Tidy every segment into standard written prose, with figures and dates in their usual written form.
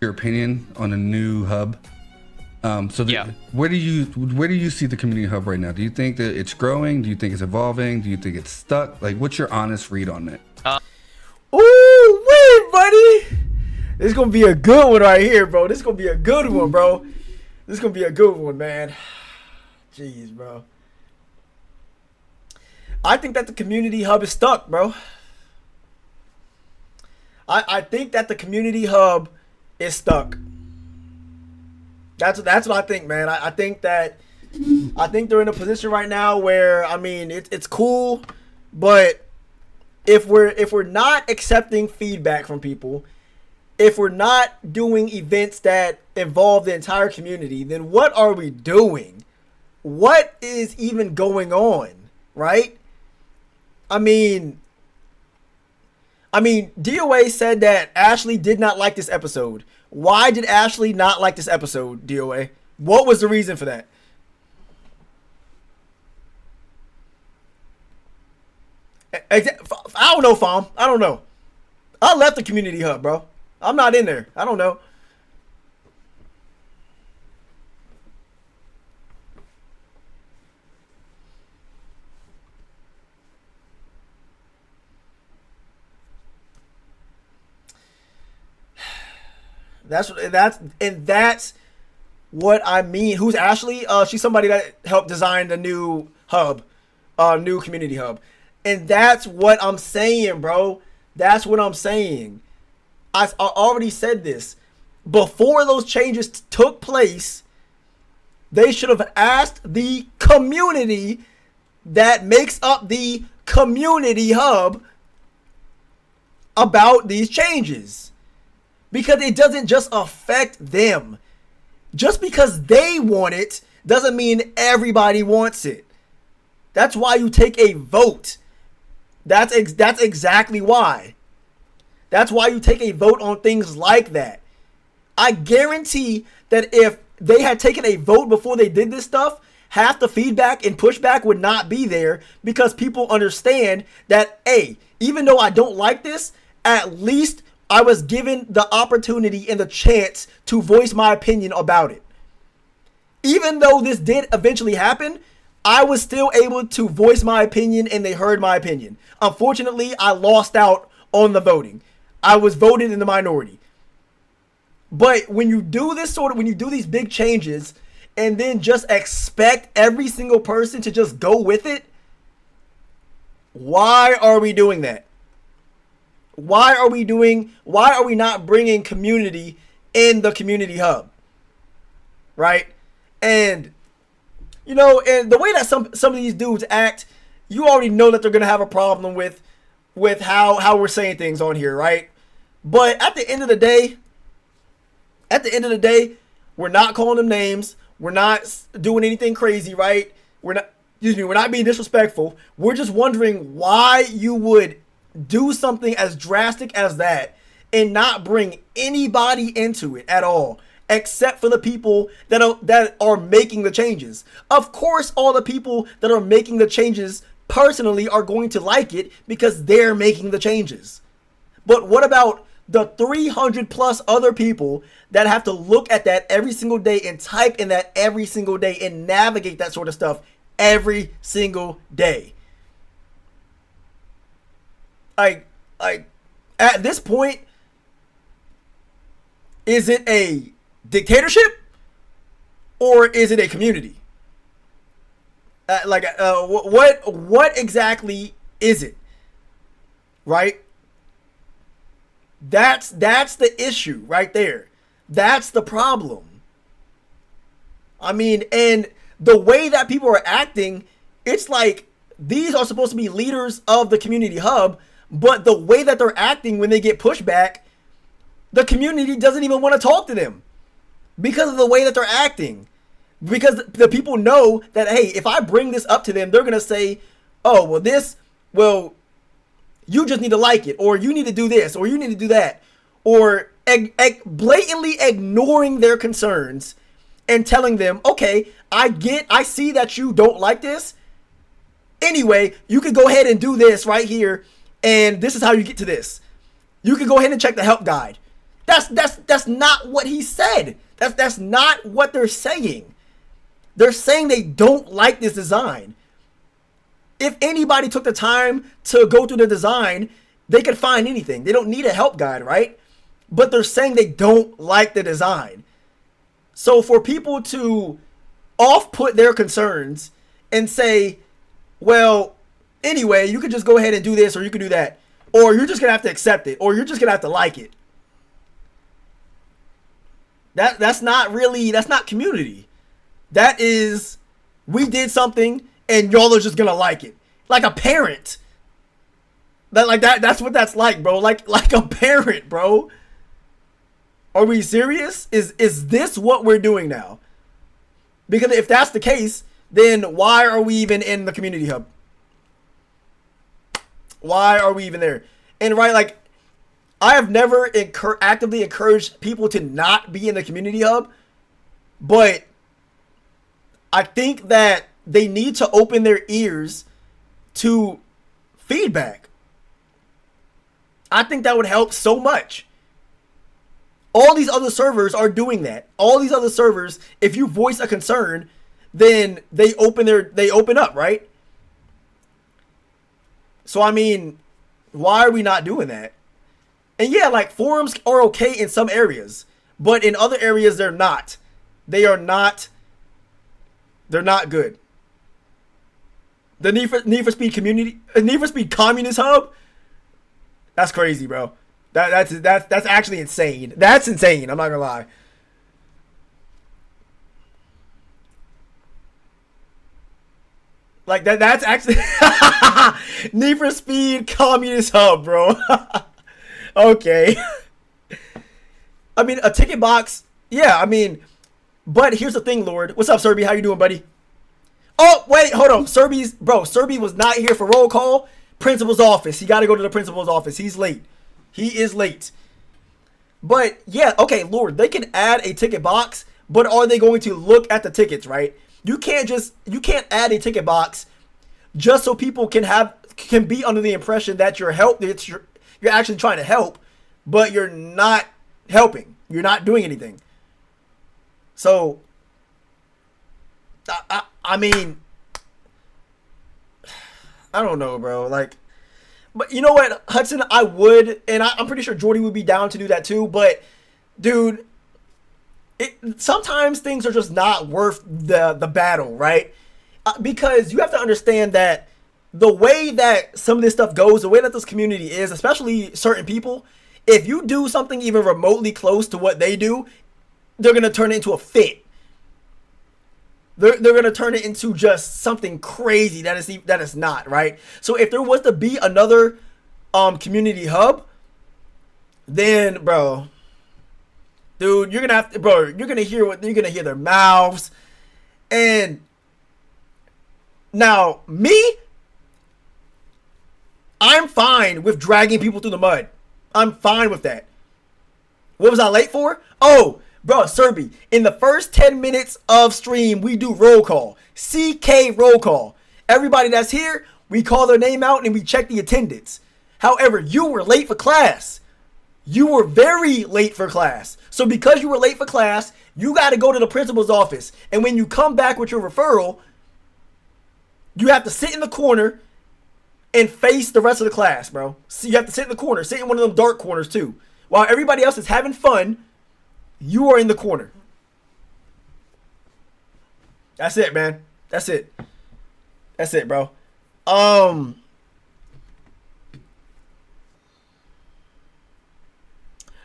your opinion on a new hub. Yeah. Where do you see the community hub right now? Do you think that it's growing? Do you think it's evolving? Do you think it's stuck? Like, what's your honest read on it? Ooh, wait, buddy. This is gonna be a good one right here, bro. This is gonna be a good one, bro. This is gonna be a good one, man. Jeez, bro. I think that the community hub is stuck, bro. I think that the community hub is stuck. That's what I think, man. I think they're in a position right now where, I mean, it's cool, but if we're not accepting feedback from people, if we're not doing events that involve the entire community, then what are we doing? What is even going on, right? I mean, DOA said that Ashley did not like this episode. Why did Ashley not like this episode, DOA? What was the reason for that? I don't know, Fom. I don't know. I left the community hub, bro. I'm not in there. I don't know. That's what I mean. Who's Ashley? She's somebody that helped design the new hub, new community hub. And that's what I'm saying, bro. That's what I'm saying. I already said this. Before those changes took place, they should have asked the community that makes up the community hub about these changes. Because it doesn't just affect them. Just because they want it doesn't mean everybody wants it. That's why you take a vote. That's exactly why. That's why you take a vote on things like that. I guarantee that if they had taken a vote before they did this stuff, half the feedback and pushback would not be there, because people understand that, hey, even though I don't like this, at least I was given the opportunity and the chance to voice my opinion about it. Even though this did eventually happen, I was still able to voice my opinion and they heard my opinion. Unfortunately, I lost out on the voting. I was voted in the minority. But when you do when you do these big changes and then just expect every single person to just go with it, why are we doing that? Why are we not bringing community in the community hub? Right? And, you know, and the way that some of these dudes act, you already know that they're going to have a problem with how we're saying things on here, right? But at the end of the day, we're not calling them names. We're not doing anything crazy, right? We're not being disrespectful. We're just wondering why you would do something as drastic as that and not bring anybody into it at all, except for the people that are making the changes. Of course, all the people that are making the changes personally are going to like it because they're making the changes. But what about the 300 plus other people that have to look at that every single day and type in that every single day and navigate that sort of stuff every single day? Like at this point, is it a dictatorship or is it a community? What exactly is it? Right? That's the issue right there. That's the problem. I mean, and the way that people are acting, it's like these are supposed to be leaders of the community hub, but the way that they're acting when they get pushback, the community doesn't even want to talk to them because of the way that they're acting. Because the people know that, hey, if I bring this up to them, they're going to say, oh, well, you just need to like it, or you need to do this, or you need to do that, or blatantly ignoring their concerns and telling them, okay, I see that you don't like this. Anyway, you can go ahead and do this right here, and this is how you get to this. You can go ahead and check the help guide. That's not what he said. That's not what they're saying. They're saying they don't like this design. If anybody took the time to go through the design, they could find anything. They don't need a help guide, right? But they're saying they don't like the design. So for people to off-put their concerns and say, well, anyway, you could just go ahead and do this, or you could do that, or you're just gonna have to accept it, or you're just gonna have to like it. That's not community. That is, we did something and y'all are just gonna like it. Like a parent. That's what that's like, bro. Like a parent, bro. Are we serious? Is this what we're doing now? Because if that's the case, then why are we even in the community hub? Why are we even there? And right, like, I have never actively encouraged people to not be in the community hub, but I think that they need to open their ears to feedback. I think that would help so much. All these other servers are doing that. All these other servers, if you voice a concern, then they open up, right? So I mean, why are we not doing that? And yeah, like, forums are okay in some areas, but in other areas they're not. They're not good. The Need for Speed Communist Hub? That's crazy, bro. That's actually insane. That's insane. I'm not gonna lie. Like that's actually Need for Speed Communist Hub, bro. Okay. I mean, a ticket box. Yeah, I mean, but here's the thing, Lord. What's up, Serby? How you doing, buddy? Oh, wait, hold on. Serby was not here for roll call. Principal's office. He got to go to the principal's office. He's late. He is late. But yeah, okay, Lord, they can add a ticket box, but are they going to look at the tickets, right? You can't add a ticket box just so people can be under the impression that you're actually trying to help, but you're not helping. You're not doing anything. So I mean, I don't know, bro. Like, but you know what, Hudson, I would, and I'm pretty sure Jordy would be down to do that too. But, dude, sometimes things are just not worth the battle, right? Because you have to understand that the way that some of this stuff goes, the way that this community is, especially certain people, if you do something even remotely close to what they do, they're gonna turn it into a fit. They're gonna turn it into just something crazy that is not, right. So if there was to be another community hub, then, bro, dude, you're gonna hear their mouths. And now me, I'm fine with dragging people through the mud. I'm fine with that. What was I late for? Oh, bro, Serby, in the first 10 minutes of stream, we do roll call. CK roll call. Everybody that's here, we call their name out and we check the attendance. However, you were late for class. You were very late for class. So because you were late for class, you got to go to the principal's office. And when you come back with your referral, you have to sit in the corner and face the rest of the class, bro. So you have to sit in the corner. Sit in one of them dark corners, too. While everybody else is having fun, you are in the corner. That's it, man. That's it. That's it, bro.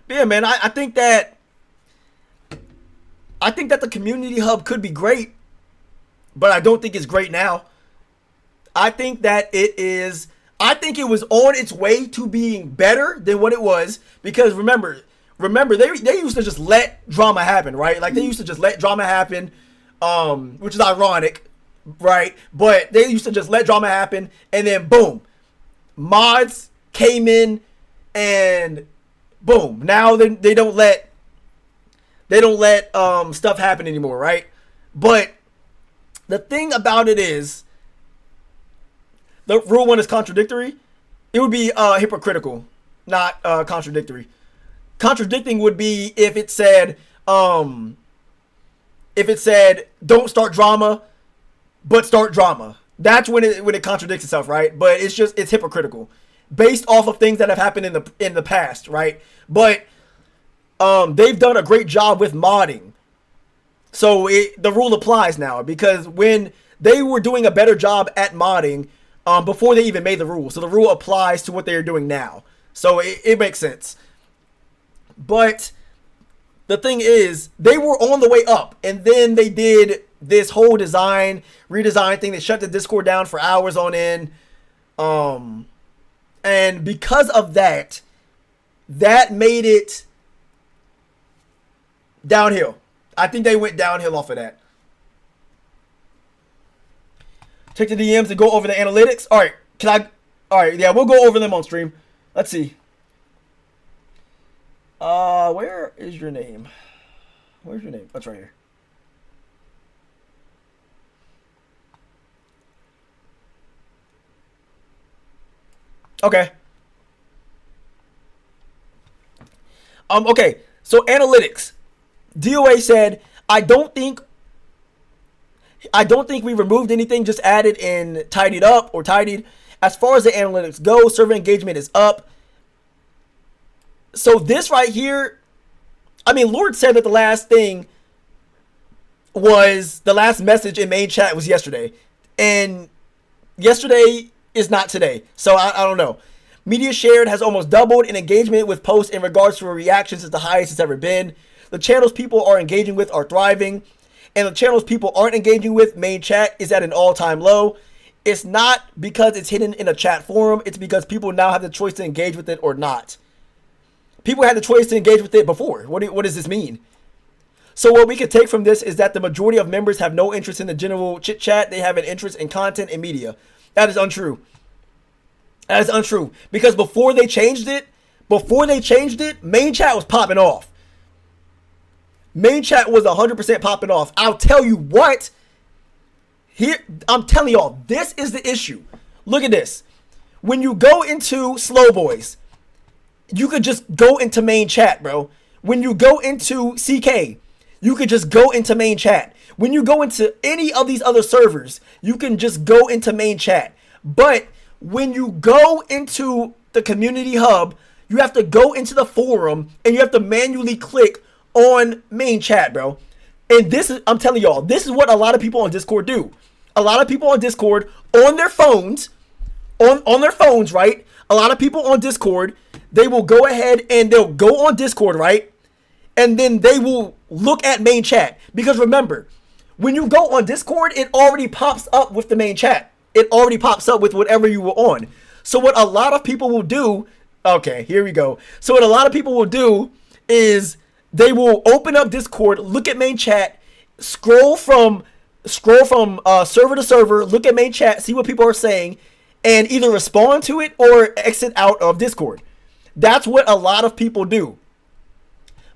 Yeah, man, I think that the community hub could be great, but I don't think it's great now. I think that it was on its way to being better than what it was, because remember they used to just let drama happen, right? Like, they used to just let drama happen, which is ironic, right? But they used to just let drama happen, and then boom, mods came in, and boom, now they don't let stuff happen anymore, right? But the thing about it is, the rule 1 is contradictory. It would be hypocritical, not contradictory. contradicting would be if it said don't start drama, but start drama. That's when it contradicts itself, right? But it's hypocritical based off of things that have happened in the past, right? But they've done a great job with modding. So the rule applies now, because when they were doing a better job at modding before they even made the rule. So the rule applies to what they're doing now. So it makes sense. But the thing is, they were on the way up, and then they did this whole redesign thing. They shut the Discord down for hours on end. And because of that made it downhill. I think they went downhill off of that. Check the DMs and go over the analytics. All right, yeah, we'll go over them on stream. Let's see. Where is your name? Where's your name? That's right here. Okay. Okay. So analytics. DOA said, I don't think we removed anything, just added and tidied up or tidied. As far as the analytics go, server engagement is up. So this right here, I mean, Lord said that the last message in main chat was yesterday. And yesterday is not today. So I don't know. Media shared has almost doubled in engagement with posts in regards to reactions is the highest it's ever been. The channels people are engaging with are thriving. And the channels people aren't engaging with, main chat, is at an all-time low. It's not because it's hidden in a chat forum. It's because people now have the choice to engage with it or not. People had the choice to engage with it before. What does this mean? So what we could take from this is that the majority of members have no interest in the general chit chat. They have an interest in content and media. That is untrue. That is untrue. Because before they changed it, main chat was popping off. Main chat was 100% popping off. I'll tell you what. Here, I'm telling y'all, this is the issue. Look at this. When you go into Slow Boys, you could just go into main chat, bro. When you go into CK, you could just go into main chat. When you go into any of these other servers, you can just go into main chat. But when you go into the community hub, you have to go into the forum and you have to manually click on main chat, bro. And this is, I'm telling y'all, this is what a lot of people on Discord do. A lot of people on Discord on their phones, on their phones, right? A lot of people on Discord, they will go ahead and they'll go on Discord, right? And then they will look at main chat. Because remember, when you go on Discord, it already pops up with the main chat. It already pops up with whatever you were on. So what a lot of people will do, okay, here we go. So what a lot of people will do is they will open up Discord, look at main chat, scroll from server to server, look at main chat, see what people are saying, and either respond to it or exit out of Discord. That's what a lot of people do.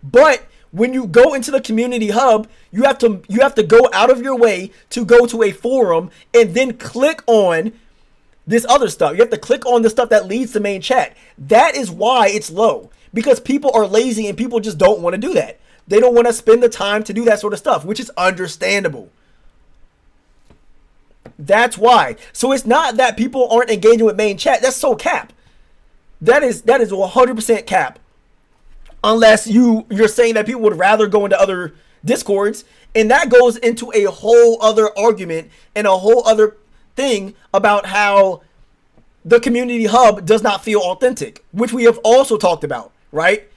But when you go into the community hub, you have to go out of your way to go to a forum and then click on this other stuff. You have to click on the stuff that leads to main chat. That is why it's low. Because people are lazy and people just don't want to do that. They don't want to spend the time to do that sort of stuff, which is understandable. That's why. So it's not that people aren't engaging with main chat. That's so cap. That is 100% cap. Unless you're saying that people would rather go into other Discords. And that goes into a whole other argument and a whole other thing about how the community hub does not feel authentic, which we have also talked about, right?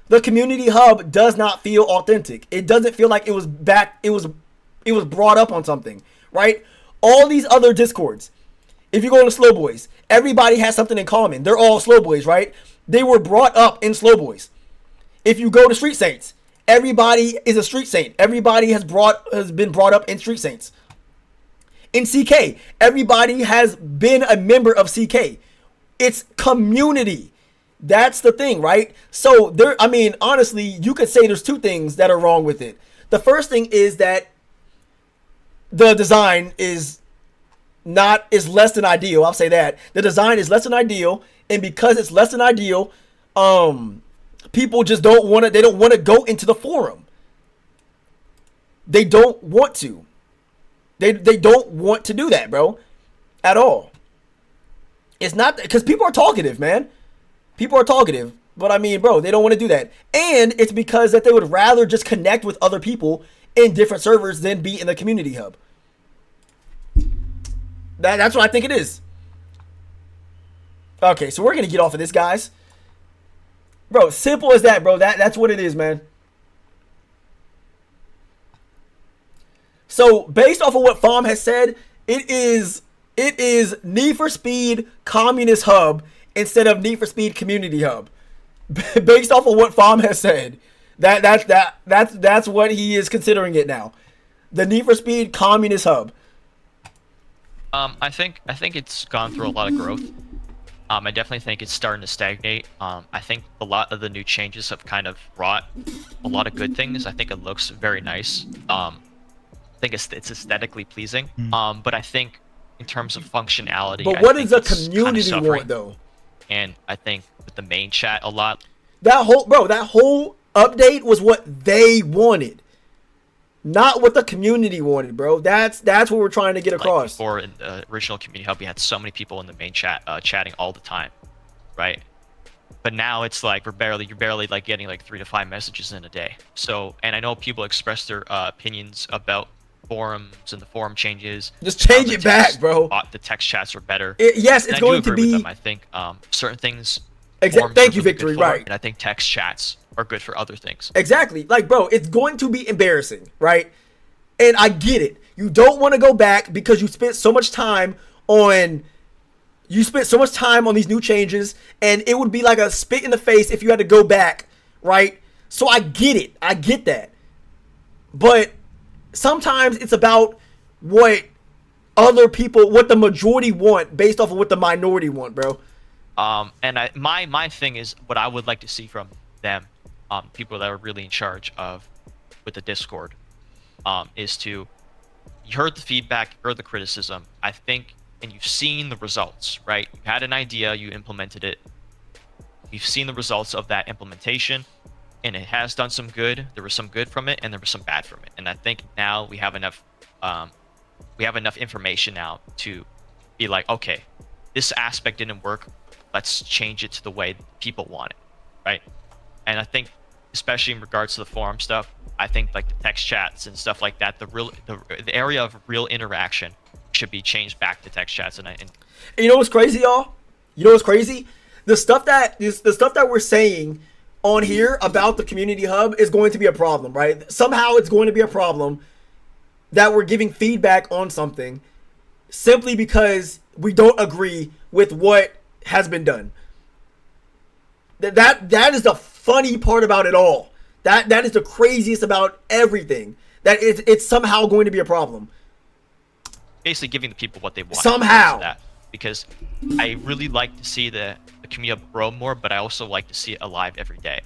The community hub does not feel authentic. It doesn't feel like it was brought up on something, right? All these other Discords, if you go to Slow Boys, everybody has something in common. They're all Slow Boys, right? They were brought up in Slow Boys. If you go to Street Saints, everybody is a Street Saint. Everybody has been brought up in Street Saints. In CK, everybody has been a member of CK. It's community. That's the thing, right? So honestly, you could say there's two things that are wrong with it. The first thing is that the design is less than ideal. I'll say that. The design is less than ideal, and because it's less than ideal, people just don't want to. They don't want to go into the forum. They don't want to. They don't want to do that, bro, at all. It's not because people are talkative, man. People are talkative, but I mean, bro, they don't want to do that, and it's because that they would rather just connect with other people in different servers than be in the community hub. That's what I think it is. Okay, so we're gonna get off of this, guys. Bro, simple as that, bro. That's what it is, man. So, based off of what FOM has said, it is Need for Speed Communist Hub instead of Need for Speed Community Hub. Based off of what FOM has said, that's what he is considering it now. The Need for Speed Communist Hub. I think it's gone through a lot of growth. I definitely think it's starting to stagnate. I think a lot of the new changes have kind of brought a lot of good things. I think it looks very nice. I think it's aesthetically pleasing. But I think in terms of functionality, but what does the community want, though? And I think with the main chat a lot. That whole update was what they wanted, not what the community wanted, bro. That's what we're trying to get across. Like before, in the original community hub, we had so many people in the main chat chatting all the time, right? But now it's like you're barely like getting like 3 to 5 messages in a day. So, and I know people express their opinions about forums and the forum changes. Just change it back, bro. The text chats are better. Yes, it's going to be. With them. I think certain things. Thank you, Victory. Right. And I think text chats are good for other things. Exactly. Like, bro, it's going to be embarrassing, right? And I get it. You don't want to go back because you spent so much time on these new changes, and it would be like a spit in the face if you had to go back, right? So I get it. I get that. But sometimes it's about what other people, what the majority want based off of what the minority want, bro. And my thing is what I would like to see from them, people that are really in charge of with the Discord, is to, you heard the feedback, you heard the criticism, I think, and you've seen the results, right? You had an idea, you implemented it. You've seen the results of that implementation, and it has done some good. There was some good from it, and there was some bad from it. And I think now we have enough information now to be like, okay, this aspect didn't work. Let's change it to the way people want it, right? And I think, especially in regards to the forum stuff, I think like the text chats and stuff like that, the area of real interaction should be changed back to text chats. And you know what's crazy, y'all? You know what's crazy? The stuff that we're saying on here about the community hub is going to be a problem, right? Somehow it's going to be a problem that we're giving feedback on something simply because we don't agree with what has been done. That is the funny part about it all. That is the craziest about everything. That it's somehow going to be a problem. Basically giving the people what they want. Somehow. That. Because I really like to see the community grow more, but I also like to see it alive every day,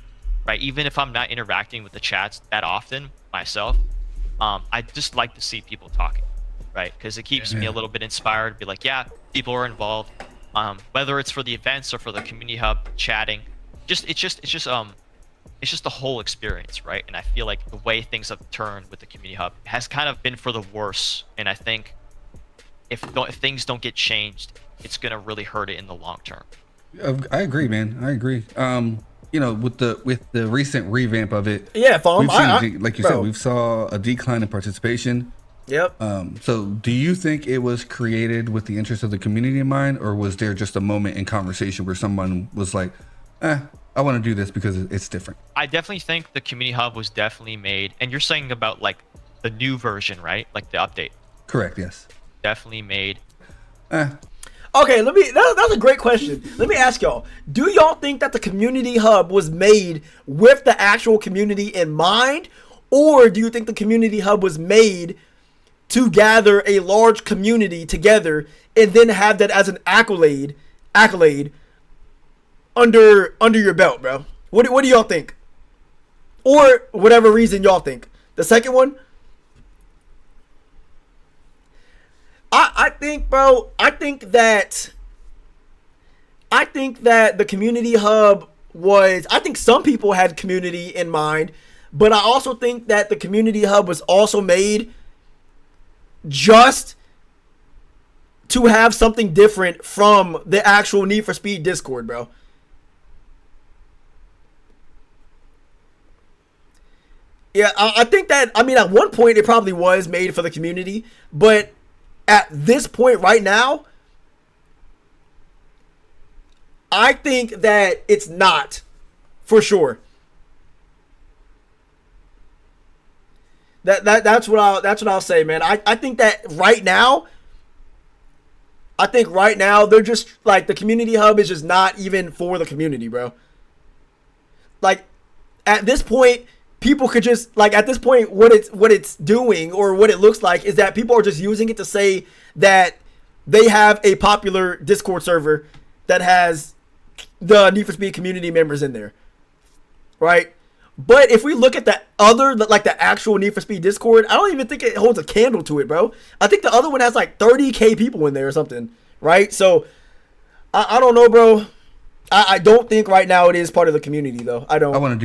right? Even if I'm not interacting with the chats that often myself, I just like to see people talking, right? Because it keeps me a little bit inspired to be like, yeah, people are involved, whether it's for the events or for the community hub chatting. It's just the whole experience, right? And I feel like the way things have turned with the community hub has kind of been for the worse. And I think if things don't get changed, it's gonna really hurt it in the long term. I agree, man. I agree. You know, with the recent revamp of it, yeah, Fom, like you said, we saw a decline in participation. Yep. So do you think it was created with the interest of the community in mind, or was there just a moment in conversation where someone was like, I want to do this because it's different? I definitely think the community hub was definitely made, and you're saying about like the new version, right? Like the update. Correct. Yes. Definitely made. Okay, that's a great question. Let me ask y'all, do y'all think that the community hub was made with the actual community in mind, or do you think the community hub was made to gather a large community together and then have that as an accolade under your belt, bro? What do y'all think? Or whatever reason y'all think. The second one? I think, bro, I think that the community hub was, I think some people had community in mind, but I also think that the community hub was also made just to have something different from the actual Need for Speed Discord, bro. Yeah, I think that, I mean, at one point it probably was made for the community, but at this point right now, I think that it's not, for sure. That's what I'll say, man. I think that right now, they're just like, the community hub is just not even for the community, bro. Like, at this point, people could just, like, at this point, what it's doing, or what it looks like, is that people are just using it to say that they have a popular Discord server that has the Need for Speed community members in there, right? But if we look at the other, like the actual Need for Speed Discord, I don't even think it holds a candle to it, bro. I think the other one has like 30K people in there or something, right? So I don't know, bro. I don't think right now it is part of the community, though. I don't. I want to